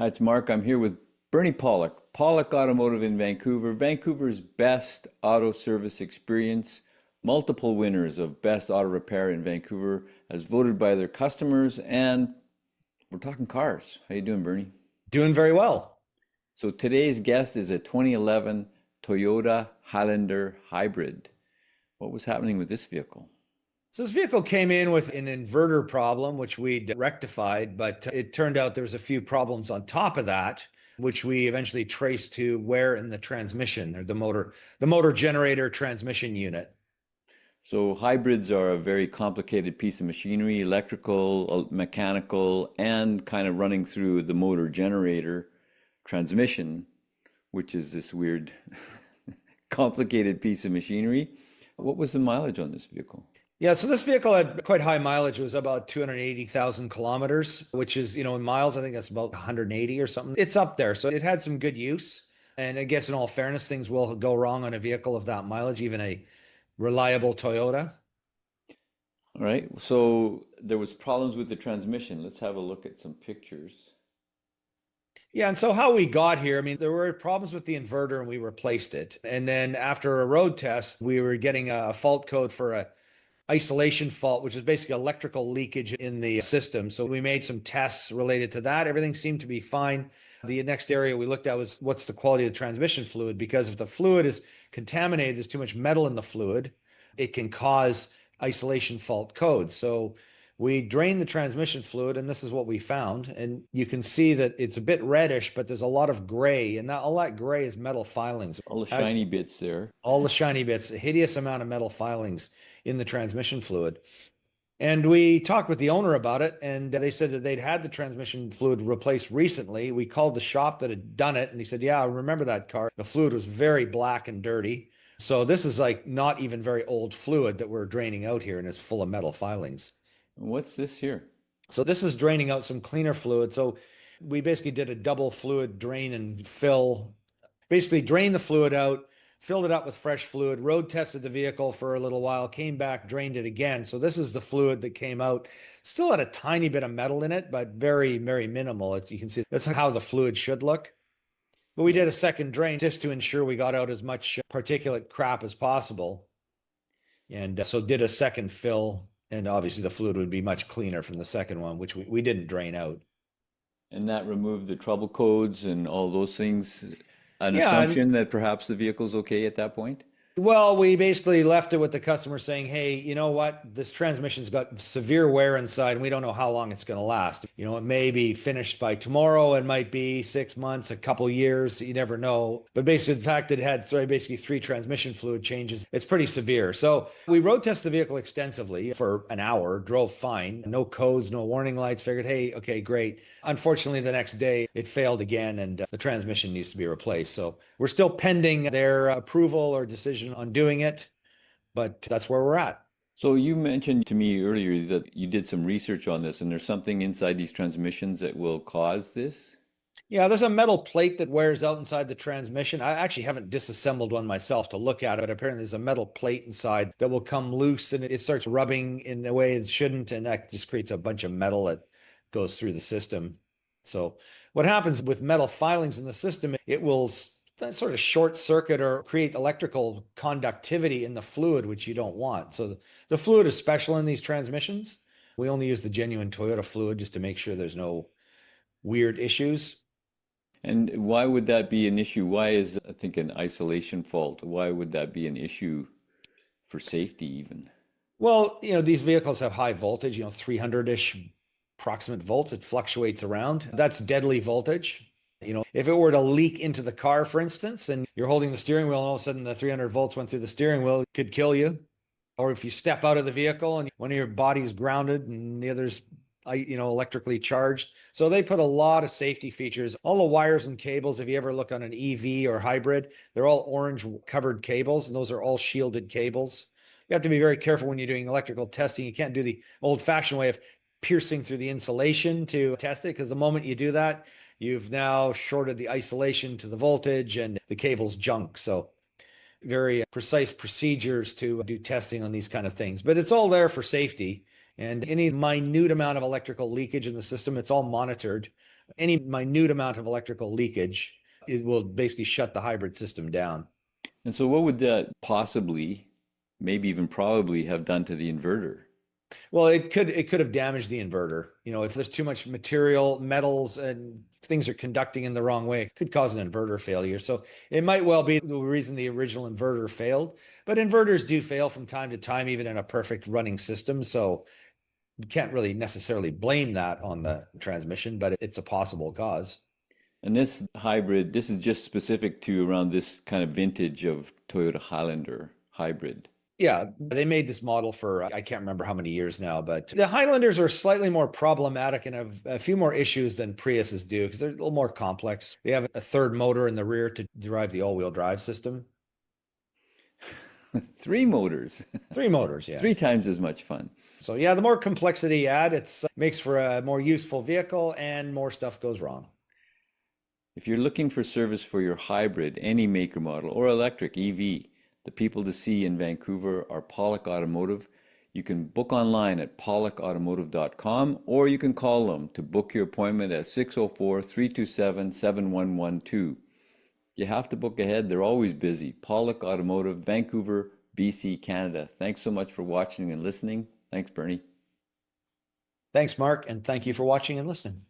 Hi, it's Mark. I'm here with Bernie Pawlik, Pawlik Automotive in Vancouver, Vancouver's best auto service experience, multiple winners of Best Auto Repair in Vancouver as voted by their customers, and we're talking cars. How you doing, Bernie? Doing very well. So today's guest is a 2011 Toyota Highlander hybrid. What was happening with this vehicle? So this vehicle came in with an inverter problem, which we'd rectified, but it turned out there was a few problems on top of that, which we eventually traced to where in the transmission or the motor generator transmission unit. So hybrids are a very complicated piece of machinery, electrical, mechanical, and kind of running through the motor generator transmission, which is this weird, complicated piece of machinery. What was the mileage on this vehicle? Yeah, so this vehicle had quite high mileage. It was about 280,000 kilometers, which is, in miles, I think that's about 180 or something. It's up there. So it had some good use. And I guess in all fairness, things will go wrong on a vehicle of that mileage, even a reliable Toyota. All right, so there was problems with the transmission. Let's have a look at some pictures. Yeah, and so how we got here, I mean, there were problems with the inverter and we replaced it. And then after a road test, we were getting a fault code for a isolation fault, which is basically electrical leakage in the system. So we made some tests related to that. Everything seemed to be fine. The next area we looked at was what's the quality of the transmission fluid? Because if the fluid is contaminated, there's too much metal in the fluid, it can cause isolation fault codes. So we drained the transmission fluid, and this is what we found. And you can see that it's a bit reddish, but there's a lot of gray, and all that gray is metal filings. All the shiny bits there. All the shiny bits, a hideous amount of metal filings in the transmission fluid. And we talked with the owner about it, and they said that they'd had the transmission fluid replaced recently. We called the shop that had done it, and he said, "Yeah, I remember that car. The fluid was very black and dirty. So this is like not even very old fluid that we're draining out here, and it's full of metal filings." What's this here? So this is draining out some cleaner fluid. So we basically did a double fluid drain and fill, basically drained the fluid out, filled it up with fresh fluid, road tested the vehicle for a little while, came back, drained it again. So this is the fluid that came out. Still had a tiny bit of metal in it, but very, very minimal. As you can see, that's how the fluid should look. But we did a second drain just to ensure we got out as much particulate crap as possible. And so did a second fill, and obviously the fluid would be much cleaner from the second one, which we didn't drain out. And that removed the trouble codes and all those things. An Yeah, assumption that perhaps the vehicle's okay at that point? well, we basically left it with the customer saying, "Hey, you know what? This transmission's got severe wear inside, and we don't know how long it's going to last. It may be finished by tomorrow. It might be 6 months, a couple years. You never know." But basically, the fact that it had basically three transmission fluid changes, it's pretty severe. So we road tested the vehicle extensively for an hour, drove fine, no codes, no warning lights. Figured, hey, okay, great. Unfortunately, the next day it failed again, and the transmission needs to be replaced. So we're still pending their approval or decision on doing it, but that's where we're at. So you mentioned to me earlier that you did some research on this, and there's something inside these transmissions that will cause this? Yeah, there's a metal plate that wears out inside the transmission. I actually haven't disassembled one myself to look at it, but apparently there's a metal plate inside that will come loose and it starts rubbing in a way it shouldn't, and that just creates a bunch of metal that goes through the system. So what happens with metal filings in the system, it will sort of short circuit or create electrical conductivity in the fluid, which you don't want. So the fluid is special in these transmissions. We only use the genuine Toyota fluid just to make sure there's no weird issues. And why would that be an issue? Why is, I think, an isolation fault? Why would that be an issue for safety even? Well, these vehicles have high voltage, 300-ish approximate volts. It fluctuates around. That's deadly voltage. If it were to leak into the car, for instance, and you're holding the steering wheel and all of a sudden the 300 volts went through the steering wheel, it could kill you. Or if you step out of the vehicle and one of your body's grounded and the other's, electrically charged. So they put a lot of safety features. All the wires and cables, if you ever look on an EV or hybrid, they're all orange covered cables, and those are all shielded cables. You have to be very careful when you're doing electrical testing. You can't do the old fashioned way of piercing through the insulation to test it, because the moment you do that, you've now shorted the isolation to the voltage and the cable's junk. So very precise procedures to do testing on these kind of things, but it's all there for safety. And any minute amount of electrical leakage in the system, it's all monitored. Any minute amount of electrical leakage, it will basically shut the hybrid system down. And so what would that possibly, maybe even probably have done to the inverter? Well, it could have damaged the inverter. If there's too much material, metals, and things are conducting in the wrong way, it could cause an inverter failure. So it might well be the reason the original inverter failed. But inverters do fail from time to time, even in a perfect running system. So you can't really necessarily blame that on the transmission, but it's a possible cause. And this hybrid, this is just specific to around this kind of vintage of Toyota Highlander hybrid. Yeah, they made this model for, I can't remember how many years now, but the Highlanders are slightly more problematic and have a few more issues than Priuses do because they're a little more complex. They have a third motor in the rear to drive the all-wheel drive system. Three motors, Three motors, yeah. three times as much fun. So yeah, the more complexity you add, it makes for a more useful vehicle and more stuff goes wrong. If you're looking for service for your hybrid, any maker model, or electric EV, the people to see in Vancouver are Pawlik Automotive. You can book online at pawlikautomotive.com or you can call them to book your appointment at 604-327-7112. You have to book ahead. They're always busy. Pawlik Automotive, Vancouver, BC, Canada. Thanks so much for watching and listening. Thanks, Bernie. Thanks, Mark, and thank you for watching and listening.